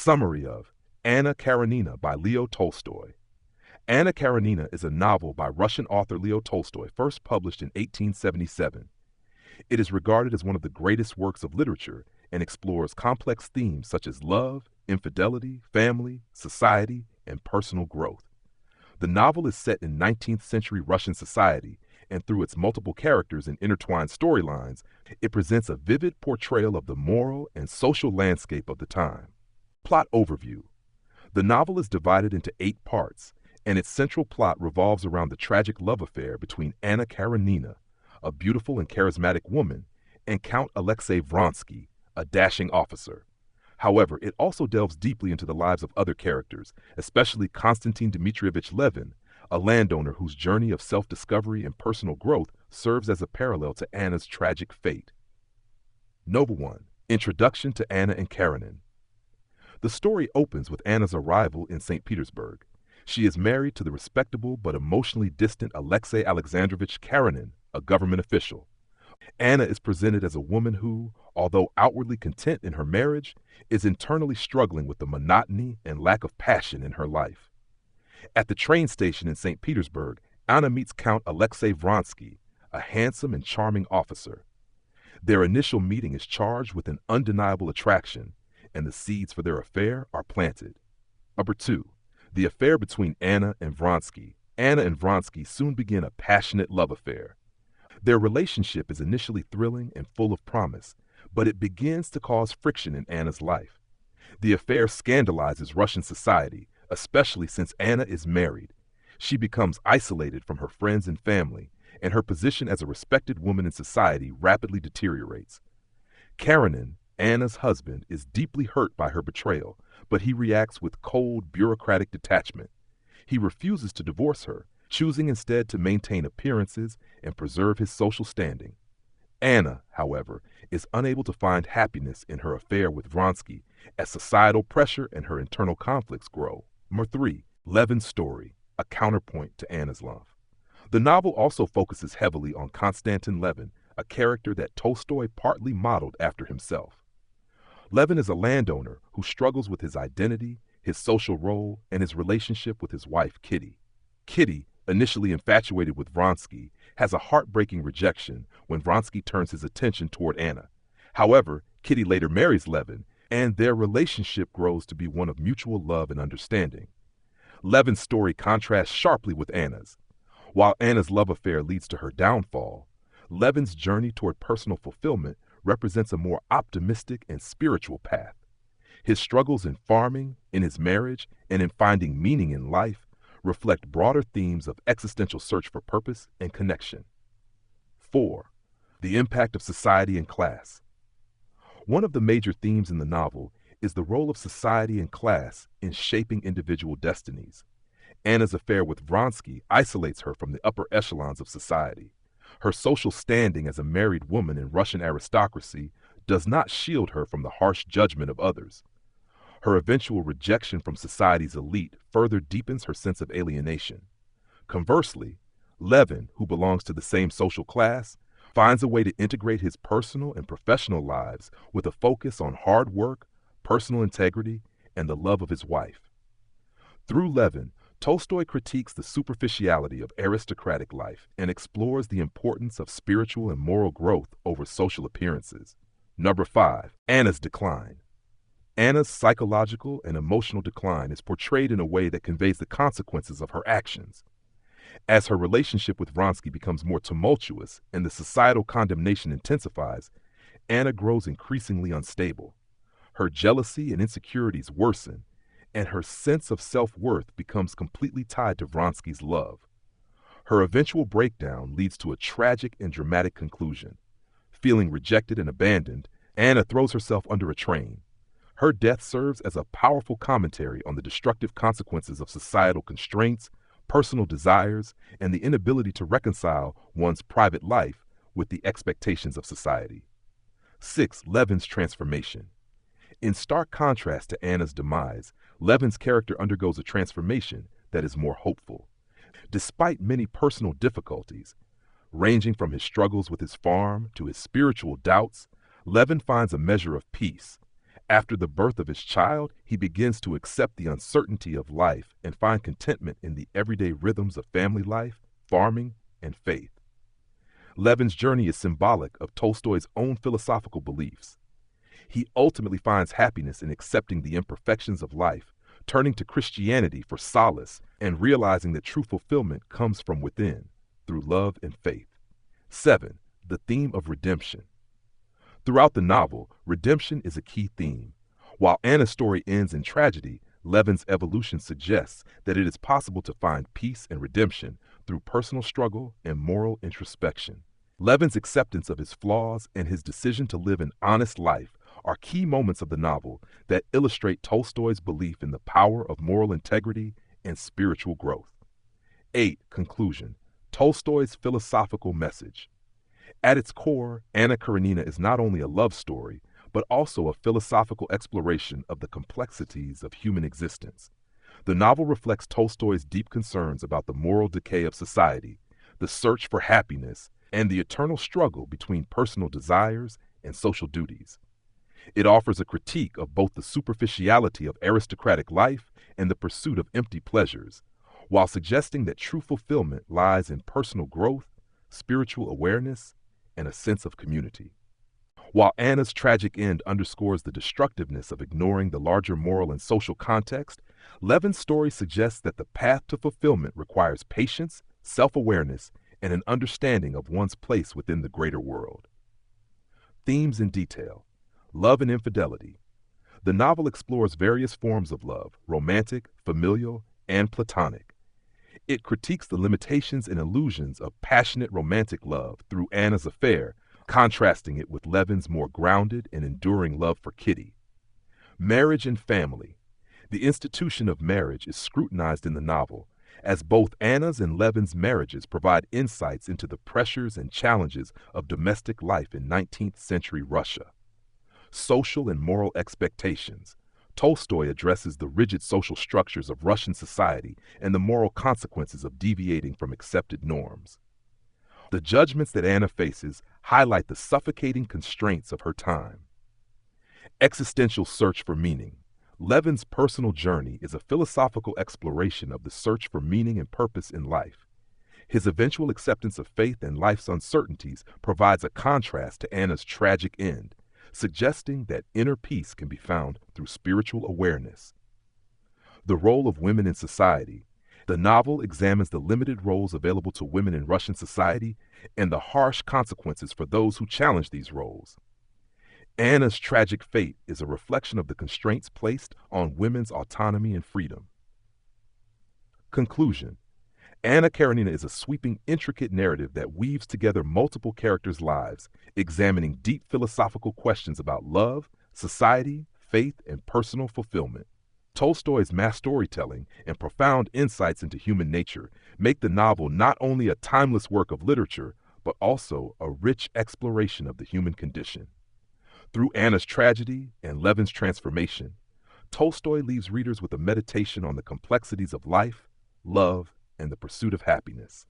Summary of Anna Karenina by Leo Tolstoy. Anna Karenina is a novel by Russian author Leo Tolstoy, first published in 1877. It is regarded as one of the greatest works of literature and explores complex themes such as love, infidelity, family, society, and personal growth. The novel is set in 19th century Russian society, and through its multiple characters and intertwined storylines, it presents a vivid portrayal of the moral and social landscape of the time. Plot overview. The novel is divided into 8 parts, and its central plot revolves around the tragic love affair between Anna Karenina, a beautiful and charismatic woman, and Count Alexei Vronsky, a dashing officer. However, it also delves deeply into the lives of other characters, especially Konstantin Dmitrievich Levin, a landowner whose journey of self-discovery and personal growth serves as a parallel to Anna's tragic fate. Nova 1. Introduction to Anna and Karenin. The story opens with Anna's arrival in St. Petersburg. She is married to the respectable but emotionally distant Alexei Alexandrovich Karenin, a government official. Anna is presented as a woman who, although outwardly content in her marriage, is internally struggling with the monotony and lack of passion in her life. At the train station in St. Petersburg, Anna meets Count Alexei Vronsky, a handsome and charming officer. Their initial meeting is charged with an undeniable attraction, and the seeds for their affair are planted. Number 2. The affair between Anna and Vronsky. Anna and Vronsky soon begin a passionate love affair. Their relationship is initially thrilling and full of promise, but it begins to cause friction in Anna's life. The affair scandalizes Russian society, especially since Anna is married. She becomes isolated from her friends and family, and her position as a respected woman in society rapidly deteriorates. Karenin, Anna's husband, is deeply hurt by her betrayal, but he reacts with cold, bureaucratic detachment. He refuses to divorce her, choosing instead to maintain appearances and preserve his social standing. Anna, however, is unable to find happiness in her affair with Vronsky as societal pressure and her internal conflicts grow. Number 3. Levin's story, a counterpoint to Anna's love. The novel also focuses heavily on Konstantin Levin, a character that Tolstoy partly modeled after himself. Levin is a landowner who struggles with his identity, his social role, and his relationship with his wife, Kitty. Kitty, initially infatuated with Vronsky, has a heartbreaking rejection when Vronsky turns his attention toward Anna. However, Kitty later marries Levin, and their relationship grows to be one of mutual love and understanding. Levin's story contrasts sharply with Anna's. While Anna's love affair leads to her downfall, Levin's journey toward personal fulfillment represents a more optimistic and spiritual path. His struggles in farming, in his marriage, and in finding meaning in life reflect broader themes of existential search for purpose and connection. 4. The impact of society and class. One of the major themes in the novel is the role of society and class in shaping individual destinies. Anna's affair with Vronsky isolates her from the upper echelons of society. Her social standing as a married woman in Russian aristocracy does not shield her from the harsh judgment of others. Her eventual rejection from society's elite further deepens her sense of alienation. Conversely, Levin, who belongs to the same social class, finds a way to integrate his personal and professional lives with a focus on hard work, personal integrity, and the love of his wife. Through Levin, Tolstoy critiques the superficiality of aristocratic life and explores the importance of spiritual and moral growth over social appearances. Number 5. Anna's decline. Anna's psychological and emotional decline is portrayed in a way that conveys the consequences of her actions. As her relationship with Vronsky becomes more tumultuous and the societal condemnation intensifies, Anna grows increasingly unstable. Her jealousy and insecurities worsen, and her sense of self-worth becomes completely tied to Vronsky's love. Her eventual breakdown leads to a tragic and dramatic conclusion. Feeling rejected and abandoned, Anna throws herself under a train. Her death serves as a powerful commentary on the destructive consequences of societal constraints, personal desires, and the inability to reconcile one's private life with the expectations of society. 6. Levin's transformation. In stark contrast to Anna's demise, Levin's character undergoes a transformation that is more hopeful. Despite many personal difficulties, ranging from his struggles with his farm to his spiritual doubts, Levin finds a measure of peace. After the birth of his child, he begins to accept the uncertainty of life and find contentment in the everyday rhythms of family life, farming, and faith. Levin's journey is symbolic of Tolstoy's own philosophical beliefs. He ultimately finds happiness in accepting the imperfections of life, turning to Christianity for solace, and realizing that true fulfillment comes from within, through love and faith. 7. The theme of redemption. Throughout the novel, redemption is a key theme. While Anna's story ends in tragedy, Levin's evolution suggests that it is possible to find peace and redemption through personal struggle and moral introspection. Levin's acceptance of his flaws and his decision to live an honest life are key moments of the novel that illustrate Tolstoy's belief in the power of moral integrity and spiritual growth. 8. Conclusion. Tolstoy's philosophical message. At its core, Anna Karenina is not only a love story, but also a philosophical exploration of the complexities of human existence. The novel reflects Tolstoy's deep concerns about the moral decay of society, the search for happiness, and the eternal struggle between personal desires and social duties. It offers a critique of both the superficiality of aristocratic life and the pursuit of empty pleasures, while suggesting that true fulfillment lies in personal growth, spiritual awareness, and a sense of community. While Anna's tragic end underscores the destructiveness of ignoring the larger moral and social context, Levin's story suggests that the path to fulfillment requires patience, self-awareness, and an understanding of one's place within the greater world. Themes in detail. Love and infidelity. The novel explores various forms of love, romantic, familial, and platonic. It critiques the limitations and illusions of passionate romantic love through Anna's affair, contrasting it with Levin's more grounded and enduring love for Kitty. Marriage and family. The institution of marriage is scrutinized in the novel, as both Anna's and Levin's marriages provide insights into the pressures and challenges of domestic life in 19th century Russia. Social and moral expectations. Tolstoy addresses the rigid social structures of Russian society and the moral consequences of deviating from accepted norms. The judgments that Anna faces highlight the suffocating constraints of her time. Existential search for meaning. Levin's personal journey is a philosophical exploration of the search for meaning and purpose in life. His eventual acceptance of faith and life's uncertainties provides a contrast to Anna's tragic end, suggesting that inner peace can be found through spiritual awareness. The role of women in society. The novel examines the limited roles available to women in Russian society and the harsh consequences for those who challenge these roles. Anna's tragic fate is a reflection of the constraints placed on women's autonomy and freedom. Conclusion. Anna Karenina is a sweeping, intricate narrative that weaves together multiple characters' lives, examining deep philosophical questions about love, society, faith, and personal fulfillment. Tolstoy's mass storytelling and profound insights into human nature make the novel not only a timeless work of literature, but also a rich exploration of the human condition. Through Anna's tragedy and Levin's transformation, Tolstoy leaves readers with a meditation on the complexities of life, love, and the pursuit of happiness.